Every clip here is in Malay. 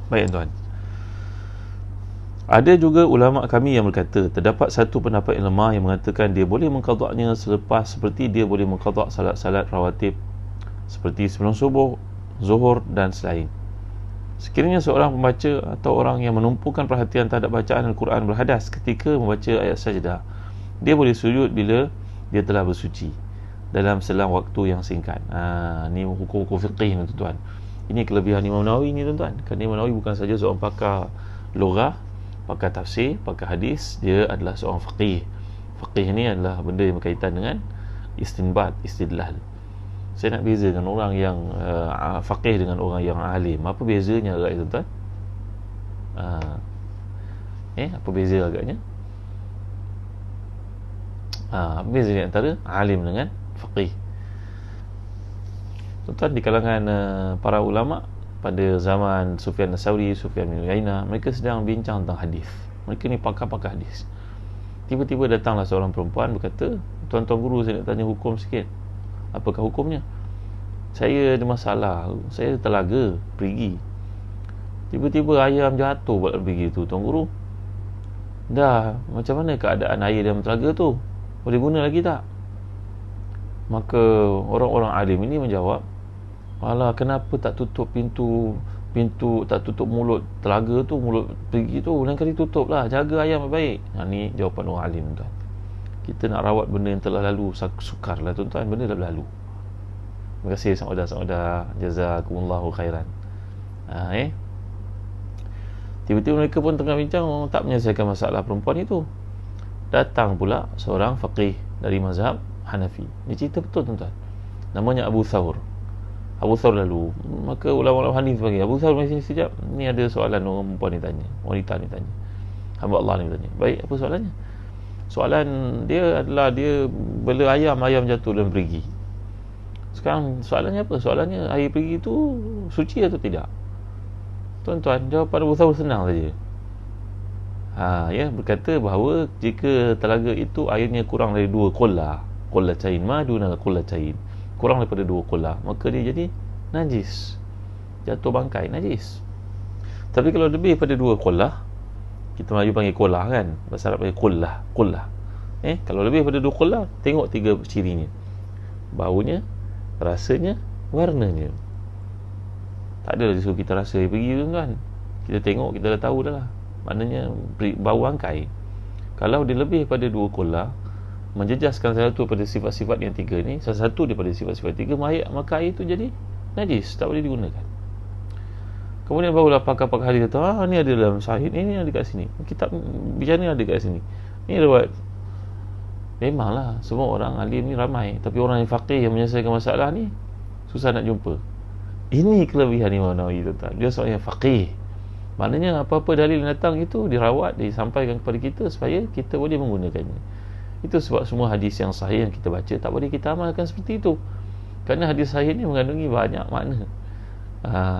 Baik tuan. Ada juga ulama kami yang berkata terdapat satu pendapat yang lemah yang mengatakan dia boleh mengqadaknya selepas seperti dia boleh mengqadak salat-salat rawatib seperti sebelum subuh, zuhur dan selain. Sekiranya seorang pembaca atau orang yang menumpukan perhatian terhadap bacaan Al-Quran berhadas ketika membaca ayat sajdah, dia boleh sujud bila dia telah bersuci dalam selang waktu yang singkat. Ni hukum-hukum fiqih ni tuan-tuan. Ini kelebihan Imam Nawawi ni tuan-tuan. Kerana Imam Nawawi bukan saja seorang pakar logah, pakar tafsir, pakar hadis, dia adalah seorang faqih. Faqih ni adalah benda yang berkaitan dengan istinbat, istidlal. Saya nak bezakan orang yang faqih dengan orang yang alim. Apa bezanya agaknya tuan-tuan? Apa beza agaknya? Apa beza di antara alim dengan faqih? Tuan-tuan, di kalangan para ulama pada zaman Sufyan Ats-Tsauri, Sufyan bin Uyainah, mereka sedang bincang tentang hadis. Mereka ni pakar-pakar hadis. Tiba-tiba datanglah seorang perempuan berkata, "Tuan-tuan guru, saya nak tanya hukum sikit." "Apakah hukumnya?" "Saya ada masalah, saya telaga perigi. Tiba-tiba ayam jatuh buat perigi tu, tuan guru. Dah, macam mana keadaan air dalam telaga tu? Boleh guna lagi tak?" Maka orang-orang alim ini menjawab, "Alah, kenapa tak tutup pintu tak tutup mulut telaga tu, mulut perigi tu, lain kali tutup lah, jaga ayam baik." Ni jawapan orang alim tuan. Kita nak rawat benda yang telah lalu, sukar lah tuan-tuan, benda dah berlalu. Terima kasih saudara-saudara, jazakumullahu khairan. Tiba-tiba mereka pun tengah bincang, tak menyelesaikan masalah perempuan itu. Datang pula seorang faqih dari mazhab Hanafi. Dia cerita betul tuan-tuan. Namanya Abu Thawr. Abu Thawr lalu. Maka ulama-ulama hadis panggil, "Abu Thawr, mari sini sekejap. Ni ada soalan orang perempuan ni tanya. Wanita ni tanya. Hamba Allah ni tanya." "Baik, apa soalannya?" Soalan dia adalah dia bela ayam jatuh dalam perigi. Sekarang soalannya apa? Soalannya, air perigi tu suci atau tidak? Tuan-tuan, jawapan Abu Thawr senang saja. Berkata bahawa jika telaga itu airnya kurang dari 2 qullatain ma duna qullatain, kurang daripada 2 qullah, maka dia jadi najis, jatuh bangkai, najis. Tapi kalau lebih daripada 2 qullah, kita Melayu panggil qullah kan, bahasa Arab panggil qullah. Kalau lebih daripada 2 qullah, tengok 3 cirinya: baunya, rasanya, warnanya. Tak ada disuruh kita rasa pergi tuan-tuan. Kita tengok, kita dah tahu dah lah. Maknanya bau bangkai. Kalau dia lebih daripada 2 qullah, menjejaskan salah satu daripada sifat-sifat yang 3 ni, salah satu daripada sifat-sifat 3, maka air itu jadi najis, tak boleh digunakan. Kemudian barulah pakar-pakar hadis kata, ni ada dalam sahih, ini ada kat sini, kitab bicara ni ada kat sini, ni riwayat. Memanglah semua orang alim ni ramai, tapi orang yang faqih yang menyelesaikan masalah ni susah nak jumpa. Ini kelebihan Imam Nawawi tuan-tuan. Dia seorang yang faqih. Maknanya apa-apa dalil yang datang itu dirawat, disampaikan kepada kita supaya kita boleh menggunakannya. Itu sebab semua hadis yang sahih yang kita baca tak boleh kita amalkan seperti itu. Kerana hadis sahih ni mengandungi banyak makna.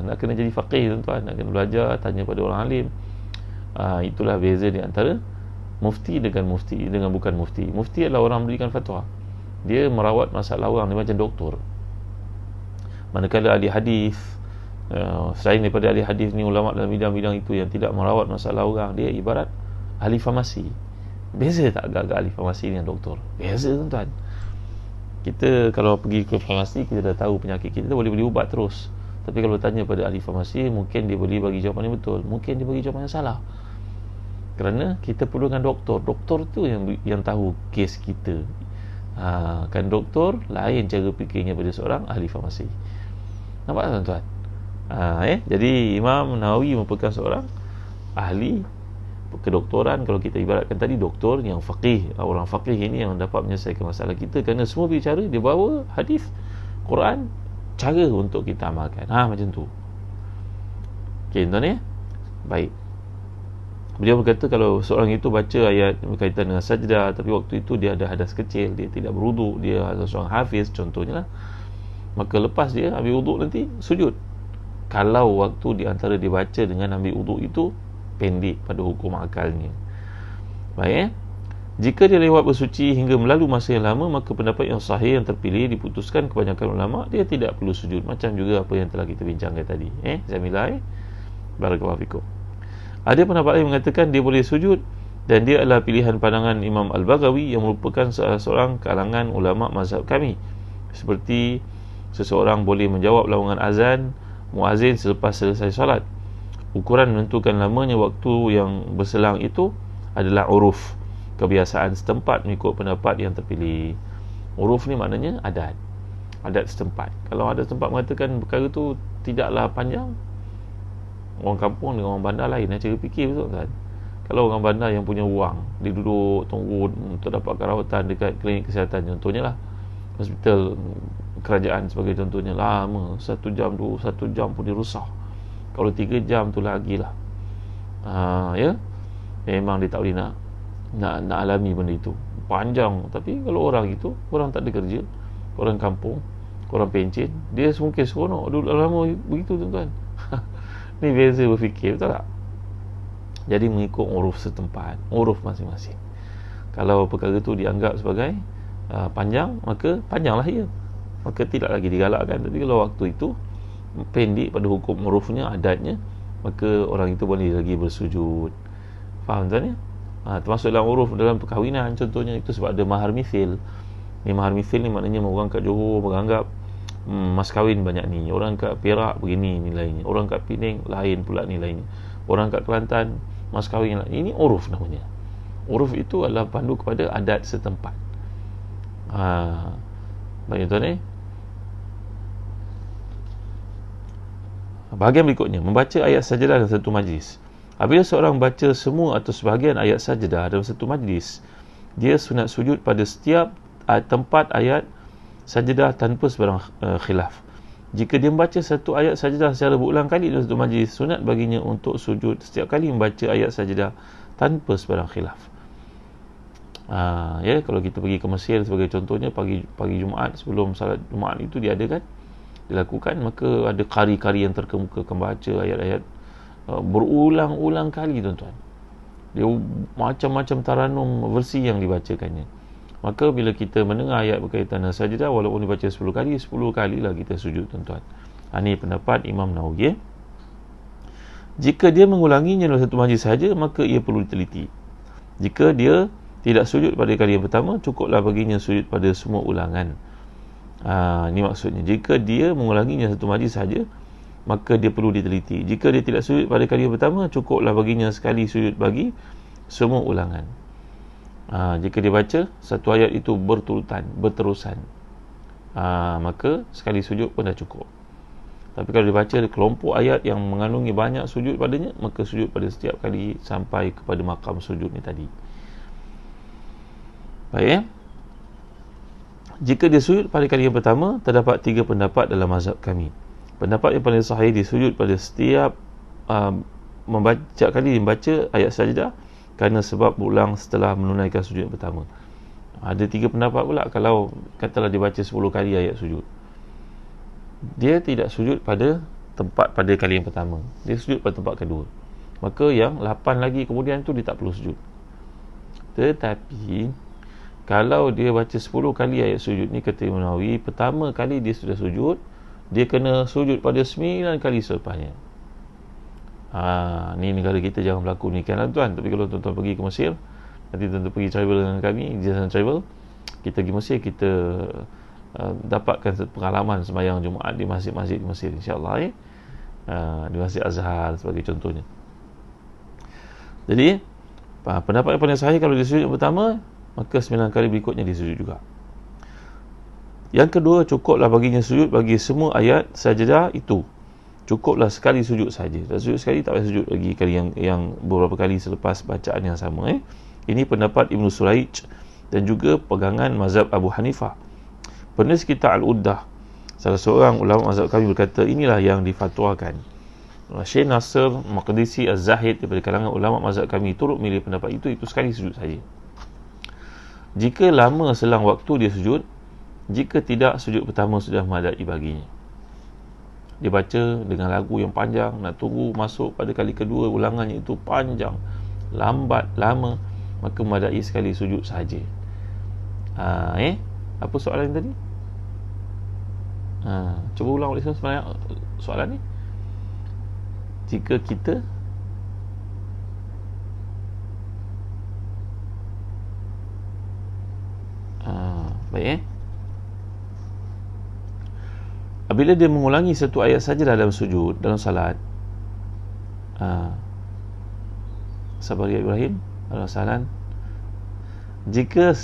Nak kena jadi faqih tuan-tuan, nak kena belajar, tanya pada orang alim. Itulah beza di antara mufti dengan bukan mufti. Mufti adalah orang memberikan fatwa. Dia merawat masalah orang, dia macam doktor. Manakala ahli hadis, selain daripada ahli hadis ni, ulama dalam bidang-bidang itu yang tidak merawat masalah orang, dia ibarat ahli farmasi. Beza tak agak-agak ahli farmasi dengan doktor? Beza tuan-tuan. Kita kalau pergi ke farmasi, kita dah tahu penyakit kita, boleh beli ubat terus. Tapi kalau tanya pada ahli farmasi, mungkin dia boleh bagi jawapan yang betul, mungkin dia bagi jawapan yang salah. Kerana kita perlukan doktor. Doktor tu yang tahu kes kita. Kan doktor lain cara fikirnya pada seorang ahli farmasi. Nampak tak tuan-tuan? Jadi Imam Nawawi merupakan seorang ahli kedoktoran. Kalau kita ibaratkan tadi, doktor yang faqih. Orang faqih ini yang dapat menyelesaikan masalah kita, kerana semua bicara dia bawa hadis, Quran, cara untuk kita amalkan. Macam tu. Okey tuan-tuan. Baik. Beliau berkata kalau seorang itu baca ayat berkaitan dengan sajdah, tapi waktu itu dia ada hadas kecil, dia tidak berwuduk, dia adalah seorang hafiz contohnya lah, maka lepas dia ambil wuduk nanti sujud. Kalau waktu di antara dia baca dengan ambil wuduk itu pendek pada hukum akalnya. Baik. Jika dia lewat bersuci hingga melalu masa yang lama, maka pendapat yang sahih yang terpilih diputuskan kebanyakan ulama, dia tidak perlu sujud. Macam juga apa yang telah kita bincangkan tadi. Zamilah. Barakallahu fikum. Ada pendapat lain mengatakan dia boleh sujud, dan dia adalah pilihan pandangan Imam Al-Baghawi yang merupakan salah seorang kalangan ulama mazhab kami. Seperti seseorang boleh menjawab lawangan azan muazin selepas selesai solat. Ukuran menentukan lamanya waktu yang berselang itu adalah uruf, kebiasaan setempat mengikut pendapat yang terpilih. Uruf ni maknanya adat setempat. Kalau ada tempat mengatakan perkara tu tidaklah panjang, orang kampung dengan orang bandar lain cara fikir, betul kan? Kalau orang bandar yang punya wang, dia duduk tunggu untuk dapatkan rawatan dekat klinik kesihatan, contohnya lah hospital kerajaan sebagai contohnya, lama 1 jam tu, 1 jam pun dia rusah. Kalau 3 jam tu lagi lah. Ya, memang dia tak boleh nak alami benda itu panjang. Tapi kalau orang itu, orang tak ada kerja, orang kampung, orang pencen, dia mungkin seronok duduk lama begitu, tuan-tuan. Ni beza berfikir, betul tak? Jadi mengikut uruf setempat, uruf masing-masing. Kalau perkara tu dianggap sebagai panjang, maka panjanglah ia, maka tidak lagi digalakkan. Tapi kalau waktu itu pendek pada hukum urufnya, adatnya, maka orang itu boleh lagi bersujud. Faham tuan ya? Termasuk dalam uruf dalam perkahwinan, contohnya itu sebab ada mahar mithil. Ni mahar mithil ni maknanya orang kat Johor menganggap mas kahwin banyak ni, orang kat Perak begini nilainya, orang kat Penang lain pula nilainya, orang kat Kelantan mas kahwin lain. Ini uruf namanya. Uruf itu adalah pandu kepada adat setempat. Baik tuan bahagian berikutnya, membaca ayat sajadah dalam satu majlis. Apabila seorang baca semua atau sebahagian ayat sajadah dalam satu majlis, dia sunat sujud pada setiap tempat ayat sajadah tanpa sebarang khilaf. Jika dia membaca satu ayat sajadah secara berulang kali dalam satu majlis, sunat baginya untuk sujud setiap kali membaca ayat sajadah tanpa sebarang khilaf. Ya, kalau kita pergi ke Mesir sebagai contohnya, pagi Jumaat sebelum salat Jumaat itu diadakan, dilakukan, maka ada kari-kari yang terkemuka membaca ayat-ayat berulang-ulang kali, tuan-tuan. Dia macam-macam taranum versi yang dibacakannya. Maka bila kita mendengar ayat berkaitan dengan sajadah, walaupun dibaca 10 kali, 10 kalilah kita sujud, tuan-tuan. Ini pendapat Imam Nawawi. Jika dia mengulanginya dalam satu majlis saja, maka ia perlu diteliti. Jika dia tidak sujud pada kali yang pertama, cukuplah baginya sujud pada semua ulangan. Ini maksudnya, jika dia mengulanginya satu majlis saja, maka dia perlu diteliti. Jika dia tidak sujud pada kali yang pertama, cukuplah baginya sekali sujud bagi semua ulangan. Jika dia baca satu ayat itu berterusan, maka sekali sujud pun dah cukup. Tapi kalau dia baca kelompok ayat yang mengandungi banyak sujud padanya, maka sujud pada setiap kali sampai kepada makam sujud ni tadi. Baik. Jika dia sujud pada kali yang pertama, terdapat 3 pendapat dalam mazhab kami. Pendapat yang paling sahih, dia sujud pada setiap kali membaca ayat sajadah, kerana sebab berulang setelah menunaikan sujud yang pertama. Ada 3 pendapat pula. Kalau katalah dia baca 10 kali ayat sujud, dia tidak sujud pada kali yang pertama, dia sujud pada tempat kedua, maka yang 8 lagi kemudian tu dia tak perlu sujud. Tetapi kalau dia baca 10 kali ayat sujud ni, kata Imam Nawawi, pertama kali dia sudah sujud, dia kena sujud pada 9 kali selepasnya. Ni negara kita jangan berlaku ni kan, tuan. Tapi kalau tuan-tuan pergi ke Mesir, nanti tuan-tuan pergi travel dengan kami, Jalan Travel, kita pergi Mesir, kita dapatkan pengalaman sembahyang Jumaat di masjid-masjid di Mesir, insya-Allah di Masjid Azhar sebagai contohnya. Jadi pendapat yang paling sahih, kalau dia sujud yang pertama, maka 9 kali berikutnya dia sujud juga. Yang kedua, cukuplah baginya sujud bagi semua ayat sajadah itu. Cukuplah sekali sujud saja. Dan sujud sekali, tak payah sujud lagi kali yang beberapa kali selepas bacaan yang sama. Ini pendapat Ibn Suraij dan juga pegangan mazhab Abu Hanifah. Penulis kitab Al-Uddah, salah seorang ulama mazhab kami, berkata inilah yang difatwakan. Syekh Nasr Maqdisi Az-Zahid daripada kalangan ulama mazhab kami turut milih pendapat itu sekali sujud saja. Jika lama selang waktu dia sujud, jika tidak, sujud pertama sudah memadai baginya. Dia baca dengan lagu yang panjang, nak tunggu masuk pada kali kedua, ulangannya itu panjang, lambat, lama, maka memadai sekali sujud saja. Apa soalan tadi? Cuba ulang oleh sebenarnya soalan ni. jika kita baik apabila dia mengulangi satu ayat saja dalam sujud, dalam salat, sabar ya Ibrahim, Alhamdulillah. Jika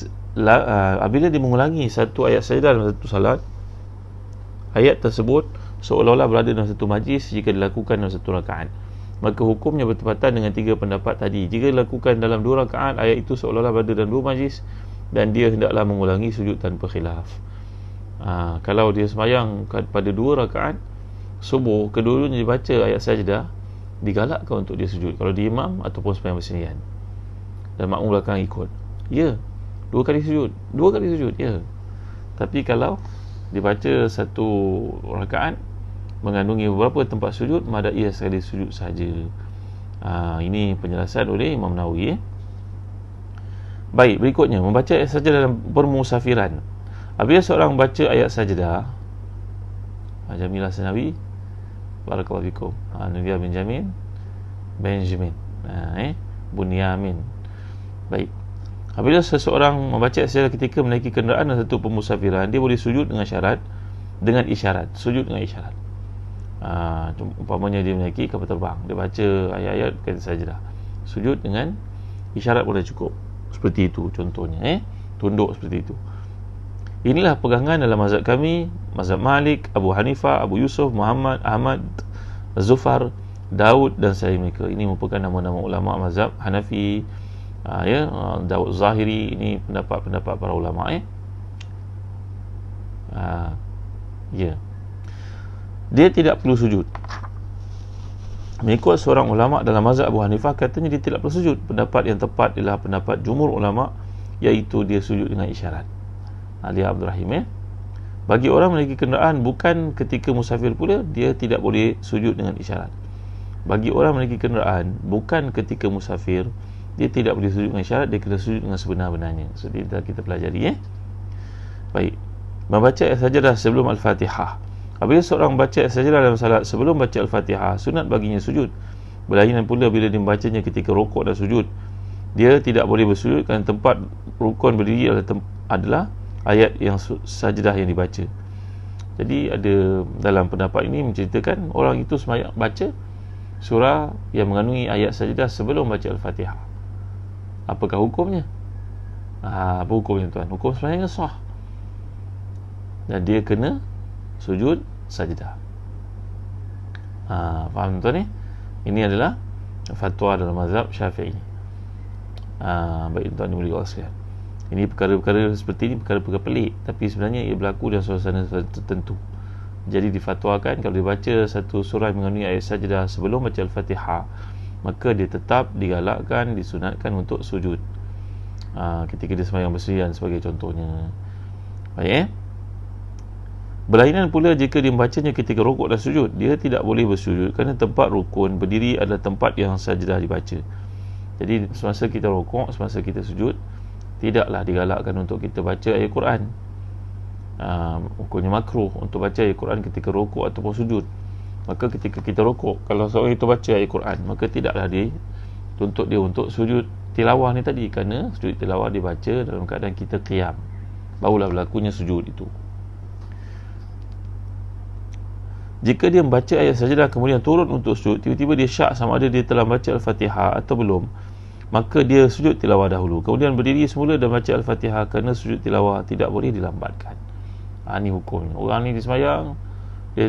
apabila dia mengulangi satu ayat saja dalam satu salat, ayat tersebut seolah-olah berada dalam satu majlis jika dilakukan dalam satu rakaat, maka hukumnya bertepatan dengan tiga pendapat tadi. Jika dilakukan dalam dua rakaat, ayat itu seolah-olah berada dalam dua majlis dan dia hendaklah mengulangi sujud tanpa khilaf. Kalau dia sembahyang pada dua rakaat subuh, kedua-duanya dibaca ayat sajdah, digalakkan untuk dia sujud kalau dia imam ataupun sembahyang bersendirian dan makmum belakang ikut, ya, dua kali sujud, ya. Tapi kalau dibaca satu rakaat mengandungi beberapa tempat sujud, maka ia sekali sujud saja. Ini penjelasan oleh Imam Nawawi. Baik, berikutnya membaca ayat sajdah dalam permusafiran. Apabila seorang baca ayat sajdah, Jamilah Senawi, barakallahu fikum, Nabiyah Benjamin, Bunyamin. Baik, apabila seseorang membaca ayat sajdah ketika menaiki kenderaan dan satu pemusafiran, dia boleh sujud dengan syarat, dengan isyarat, sujud dengan isyarat. Umpamanya dia menaiki kapal terbang, dia baca ayat-ayat ayat sajdah, sujud dengan isyarat boleh cukup. Seperti itu contohnya, tunduk seperti itu. Inilah pegangan dalam mazhab kami, mazhab Malik, Abu Hanifah, Abu Yusuf, Muhammad, Ahmad, Zufar, Daud dan selain mereka. Ini merupakan nama-nama ulama mazhab Hanafi, Daud Zahiri. Ini pendapat-pendapat para ulama. Dia tidak perlu sujud. Mengikut seorang ulama dalam mazhab Abu Hanifah, katanya dia tidak perlu sujud. Pendapat yang tepat ialah pendapat jumhur ulama, iaitu dia sujud dengan isyarat. Dia Abdul Rahim. Bagi orang memiliki kenderaan bukan ketika musafir pula, dia tidak boleh sujud dengan isyarat. Bagi orang memiliki kenderaan bukan ketika musafir, dia tidak boleh sujud dengan isyarat, dia kena sujud dengan sebenar-benarnya. Seperti kita pelajari. Baik, membaca ayat sajdah sebelum Al-Fatihah. Apabila seorang baca ayat sajdah dalam salat sebelum baca Al-Fatihah, sunat baginya sujud. Berlainan pula bila dia membacanya ketika rukuk dan sujud. Dia tidak boleh bersujud kerana tempat rukun berdiri adalah ayat yang sajdah yang dibaca. Jadi ada dalam pendapat ini menceritakan orang itu sembahyang baca surah yang mengandungi ayat sajdah sebelum baca Al-Fatihah. Apakah hukumnya? Apa hukumnya tuan? Hukum sembahyangnya sah. Dan dia kena sujud sajdah. Faham tuan ni? Ini adalah fatwa dalam mazhab Syafi'i. Baik tuan ni boleh kawaskan. Ini perkara-perkara seperti ini perkara-perkara pelik, tapi sebenarnya ia berlaku dalam suasana tertentu. Jadi difatwakan kalau dibaca satu surah yang mengandungi ayat sajdah sebelum baca Al-Fatihah, maka dia tetap digalakkan, disunatkan untuk sujud ketika dia sembahyang bersendirian sebagai contohnya. Baik. Berlainan pula jika dia membacanya ketika rukuk dan sujud, dia tidak boleh bersujud kerana tempat rukun berdiri adalah tempat yang sajdah dibaca. Jadi semasa kita rukuk, semasa kita sujud, tidaklah digalakkan untuk kita baca ayat Quran. Hukumnya makruh untuk baca ayat Quran ketika rukuk ataupun sujud. Maka ketika kita rukuk, kalau seorang itu baca ayat Quran, maka tidaklah dituntut dia untuk sujud tilawah ni tadi, kerana sujud tilawah dibaca dalam keadaan kita qiyam, barulah berlakunya sujud itu. Jika dia membaca ayat sajdah kemudian turun untuk sujud, tiba-tiba dia syak sama ada dia telah baca Al-Fatihah atau belum, maka dia sujud tilawah dahulu, kemudian berdiri semula dan baca Al-Fatihah, kerana sujud tilawah tidak boleh dilambatkan. Ini hukumnya. Orang ni disembayang, dia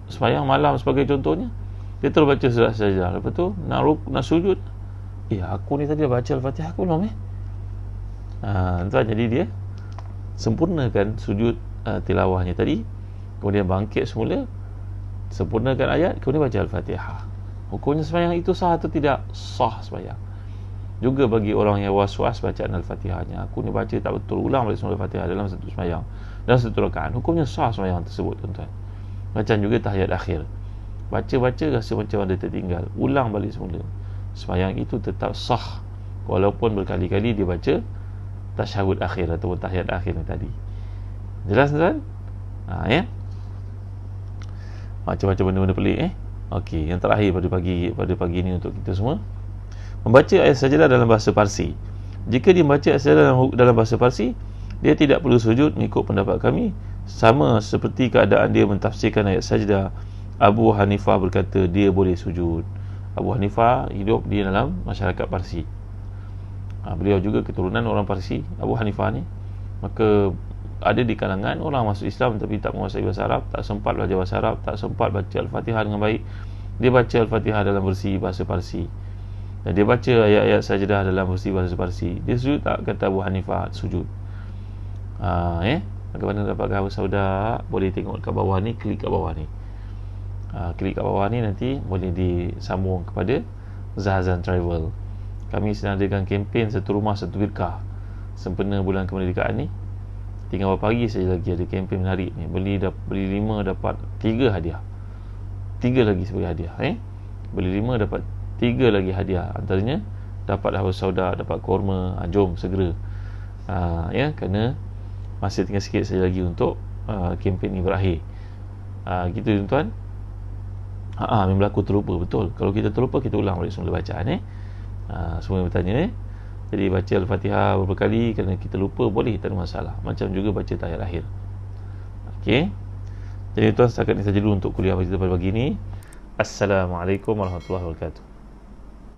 sembayang malam sebagai contohnya, dia terus baca surah sajdah, lepas tu nak sujud, aku ni tadi dah baca Al-Fatihah aku belum tuan, jadi dia sempurnakan sujud tilawahnya tadi, kemudian bangkit semula, sempurnakan ayat, kemudian baca Al-Fatihah. Hukumnya sembahyang itu sah atau tidak? Sah sembahyang. Juga bagi orang yang was-was bacaan Al-Fatihahnya, aku ni baca tak betul, ulang balik surah Al-Fatihah dalam satu sembahyang, dalam satu rakaat, hukumnya sah sembahyang tersebut tuan-tuan. Macam juga tahiyat akhir, baca-baca rasa macam ada tertinggal, ulang balik semula, sembahyang itu tetap sah walaupun berkali-kali dia baca tasyahud akhir ataupun tahiyat akhir ni tadi. Jelas tuan? Macam-macam benda-benda pelik Okey, yang terakhir pada pagi ini untuk kita semua, membaca ayat sajadah dalam bahasa Parsi. Jika dia membaca ayat sajadah dalam bahasa Parsi, dia tidak perlu sujud mengikut pendapat kami, sama seperti keadaan dia mentafsirkan ayat sajadah. Abu Hanifah berkata dia boleh sujud. Abu Hanifah hidup di dalam masyarakat Parsi. Beliau juga keturunan orang Parsi, Abu Hanifah ni. Maka ada di kalangan orang masuk Islam tapi tak menguasai bahasa Arab, tak sempat belajar bahasa Arab, tak sempat baca Al-Fatihah dengan baik. Dia baca Al-Fatihah dalam versi bahasa Parsi, dan dia baca ayat-ayat sajadah dalam versi bahasa Parsi. Dia sujud tak? Kata Abu Hanifah, sujud. Bagaimana dapatkan saudara? Boleh tengok kat bawah ni, klik kat bawah ni. Klik kat bawah ni, nanti boleh disambung kepada Zahazan Travel. Kami sedang adakan kempen satu rumah satu birkah sempena bulan kemerdekaan ni. Tinggal beberapa hari saja lagi ada kempen menarik ni. Beli 5 dapat 3 hadiah. 3 lagi sebagai hadiah. Beli 5 dapat 3 lagi hadiah. Antaranya dapat haus sauda, dapat kurma. Jom segera. Kerana masih tinggal sikit saja lagi untuk kempen ni berakhir. Gitu tuan-tuan. Memang berlaku terlupa. Betul. Kalau kita terlupa, kita ulang balik semula bacaan. Semua yang bertanya jadi baca Al-Fatihah beberapa kali kerana kita lupa, boleh, tak ada masalah. Macam juga baca tahiyat akhir. Okey. Jadi tuan, setakat ini saja dulu untuk kuliah kita pada pagi ini. Assalamualaikum warahmatullahi wabarakatuh.